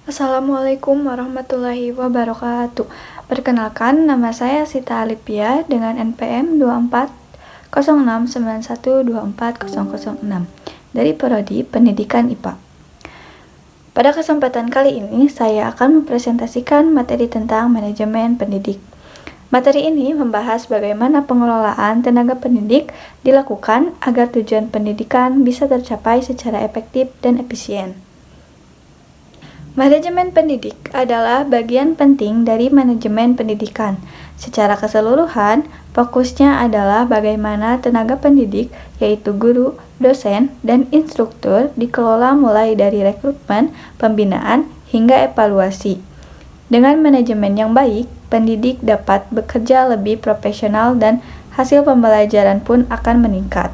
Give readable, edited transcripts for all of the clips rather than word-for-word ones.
Assalamualaikum warahmatullahi wabarakatuh. Perkenalkan, nama saya Sita Alipia dengan NPM 240691240006 dari Prodi Pendidikan IPA. Pada kesempatan kali ini, saya akan mempresentasikan materi tentang manajemen pendidik. Materi ini membahas bagaimana pengelolaan tenaga pendidik dilakukan agar tujuan pendidikan bisa tercapai secara efektif dan efisien. Manajemen pendidik adalah bagian penting dari manajemen pendidikan. Secara keseluruhan, fokusnya adalah bagaimana tenaga pendidik, yaitu guru, dosen, dan instruktur dikelola mulai dari rekrutmen, pembinaan, hingga evaluasi. Dengan manajemen yang baik, pendidik dapat bekerja lebih profesional dan hasil pembelajaran pun akan meningkat.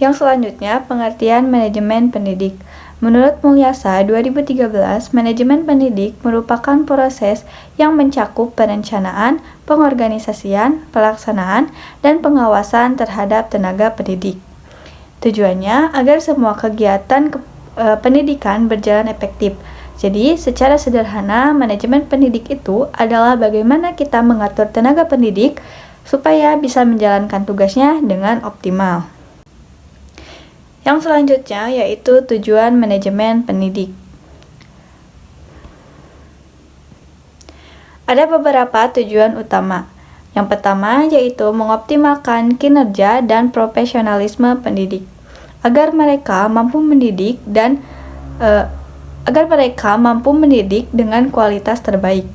Yang selanjutnya, pengertian manajemen pendidik. Menurut Mulyasa 2013, manajemen pendidik merupakan proses yang mencakup perencanaan, pengorganisasian, pelaksanaan, dan pengawasan terhadap tenaga pendidik. Tujuannya agar semua kegiatan pendidikan berjalan efektif. Jadi, secara sederhana, manajemen pendidik itu adalah bagaimana kita mengatur tenaga pendidik supaya bisa menjalankan tugasnya dengan optimal. Yang selanjutnya yaitu tujuan manajemen pendidik. Ada beberapa tujuan utama. Yang pertama yaitu mengoptimalkan kinerja dan profesionalisme pendidik, agar mereka mampu mendidik dengan kualitas terbaik.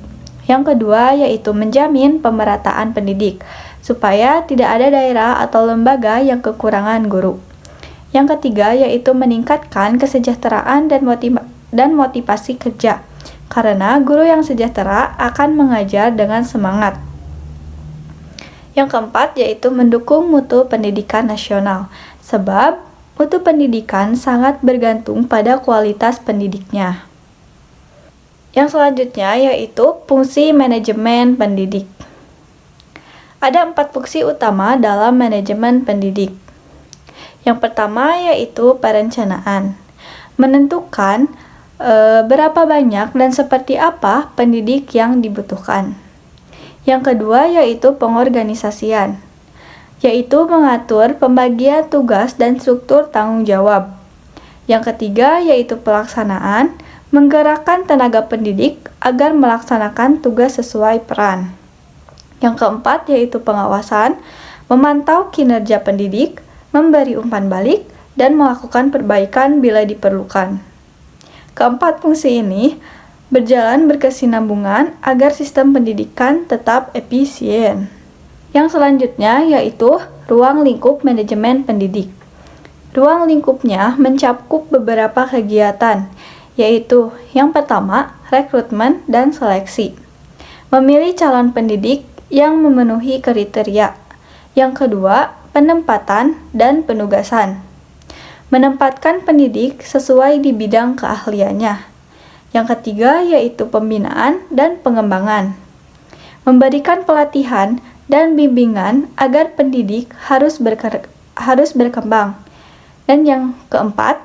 Yang kedua yaitu menjamin pemerataan pendidik, supaya tidak ada daerah atau lembaga yang kekurangan guru. Yang ketiga yaitu meningkatkan kesejahteraan dan motivasi kerja, karena guru yang sejahtera akan mengajar dengan semangat. Yang keempat yaitu mendukung mutu pendidikan nasional, sebab mutu pendidikan sangat bergantung pada kualitas pendidiknya. Yang selanjutnya yaitu fungsi manajemen pendidik. Ada 4 fungsi utama dalam manajemen pendidik. Yang pertama yaitu perencanaan, menentukan berapa banyak dan seperti apa pendidik yang dibutuhkan. Yang kedua yaitu pengorganisasian, yaitu mengatur pembagian tugas dan struktur tanggung jawab. Yang ketiga yaitu pelaksanaan, menggerakkan tenaga pendidik agar melaksanakan tugas sesuai peran. Yang keempat yaitu pengawasan, memantau kinerja pendidik, memberi umpan balik, dan melakukan perbaikan bila diperlukan. Keempat fungsi ini berjalan berkesinambungan agar sistem pendidikan tetap efisien. Yang selanjutnya yaitu ruang lingkup manajemen pendidik. Ruang lingkupnya mencakup beberapa kegiatan, yaitu yang pertama, rekrutmen dan seleksi. Memilih calon pendidik yang memenuhi kriteria. Yang kedua, penempatan dan penugasan. Menempatkan pendidik sesuai di bidang keahliannya. Yang ketiga yaitu pembinaan dan pengembangan. Memberikan pelatihan dan bimbingan agar pendidik harus berkembang. Dan yang keempat,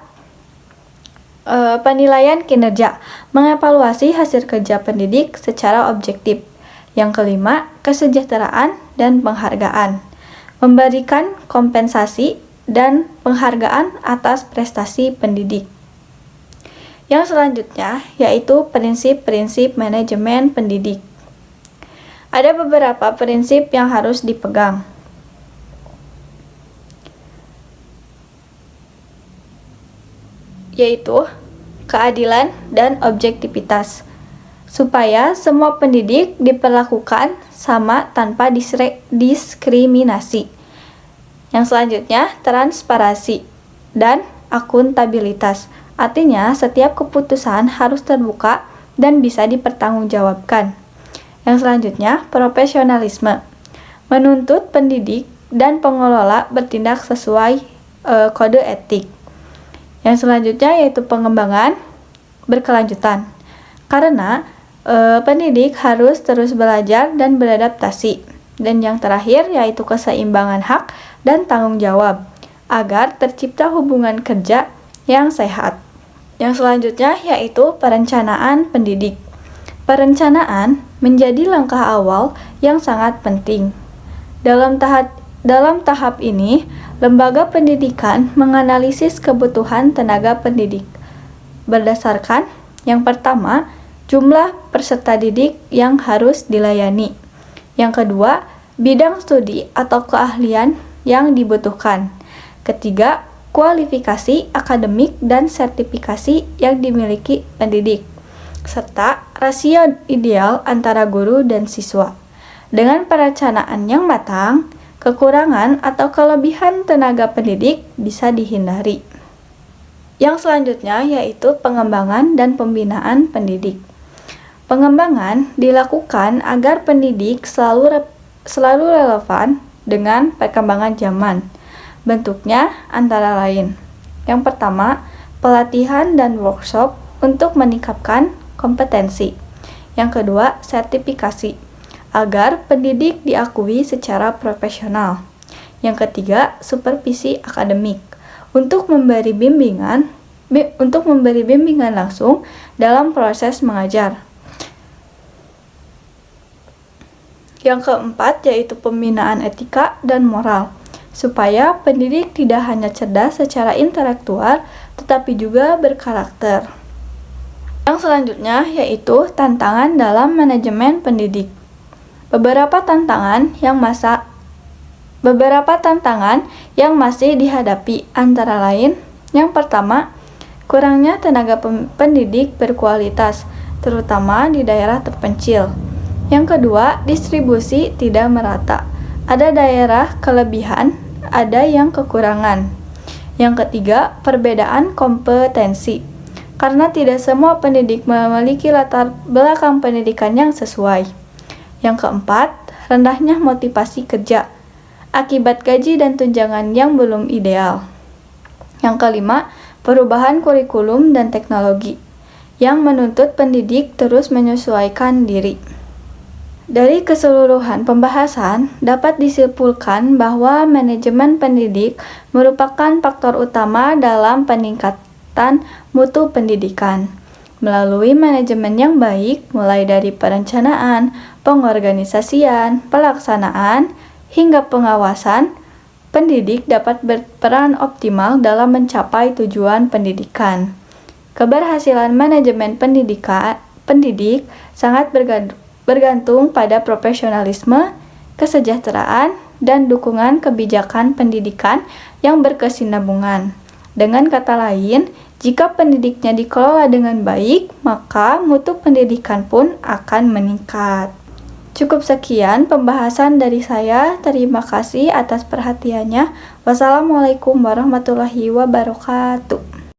penilaian kinerja. Mengevaluasi hasil kerja pendidik secara objektif. Yang kelima, kesejahteraan dan penghargaan. Memberikan kompensasi dan penghargaan atas prestasi pendidik. Yang selanjutnya yaitu prinsip-prinsip manajemen pendidik. Ada beberapa prinsip yang harus dipegang, yaitu keadilan dan objektivitas, supaya semua pendidik diperlakukan sama tanpa diskriminasi. Yang selanjutnya, transparansi dan akuntabilitas. Artinya, setiap keputusan harus terbuka dan bisa dipertanggungjawabkan. Yang selanjutnya, profesionalisme. Menuntut pendidik dan pengelola bertindak sesuai kode etik. Yang selanjutnya yaitu pengembangan berkelanjutan. Karena pendidik harus terus belajar dan beradaptasi. Dan yang terakhir yaitu keseimbangan hak dan tanggung jawab agar tercipta hubungan kerja yang sehat. Yang selanjutnya yaitu perencanaan pendidik. Perencanaan menjadi langkah awal yang sangat penting. Dalam tahap ini, lembaga pendidikan menganalisis kebutuhan tenaga pendidik berdasarkan yang pertama, jumlah peserta didik yang harus dilayani. Yang kedua, bidang studi atau keahlian yang dibutuhkan. Ketiga, kualifikasi akademik dan sertifikasi yang dimiliki pendidik, serta rasio ideal antara guru dan siswa. Dengan perencanaan yang matang, kekurangan atau kelebihan tenaga pendidik bisa dihindari. Yang selanjutnya yaitu pengembangan dan pembinaan pendidik. Pengembangan dilakukan agar pendidik selalu relevan dengan perkembangan zaman. Bentuknya antara lain. Yang pertama, pelatihan dan workshop untuk meningkatkan kompetensi. Yang kedua, sertifikasi agar pendidik diakui secara profesional. Yang ketiga, supervisi akademik untuk memberi bimbingan langsung dalam proses mengajar. Yang keempat yaitu pembinaan etika dan moral, supaya pendidik tidak hanya cerdas secara intelektual, tetapi juga berkarakter. Yang selanjutnya yaitu tantangan dalam manajemen pendidik. Beberapa tantangan yang masih dihadapi antara lain, yang pertama, kurangnya tenaga pendidik berkualitas, terutama di daerah terpencil. Yang kedua, distribusi tidak merata. Ada daerah kelebihan, ada yang kekurangan. Yang ketiga, perbedaan kompetensi. Karena tidak semua pendidik memiliki latar belakang pendidikan yang sesuai. Yang keempat, rendahnya motivasi kerja akibat gaji dan tunjangan yang belum ideal. Yang kelima, perubahan kurikulum dan teknologi yang menuntut pendidik terus menyesuaikan diri. Dari keseluruhan pembahasan, dapat disimpulkan bahwa manajemen pendidik merupakan faktor utama dalam peningkatan mutu pendidikan. Melalui manajemen yang baik, mulai dari perencanaan, pengorganisasian, pelaksanaan, hingga pengawasan, pendidik dapat berperan optimal dalam mencapai tujuan pendidikan. Keberhasilan manajemen pendidik sangat bergantung pada profesionalisme, kesejahteraan, dan dukungan kebijakan pendidikan yang berkesinambungan. Dengan kata lain, jika pendidiknya dikelola dengan baik, maka mutu pendidikan pun akan meningkat. Cukup sekian pembahasan dari saya. Terima kasih atas perhatiannya. Wassalamualaikum warahmatullahi wabarakatuh.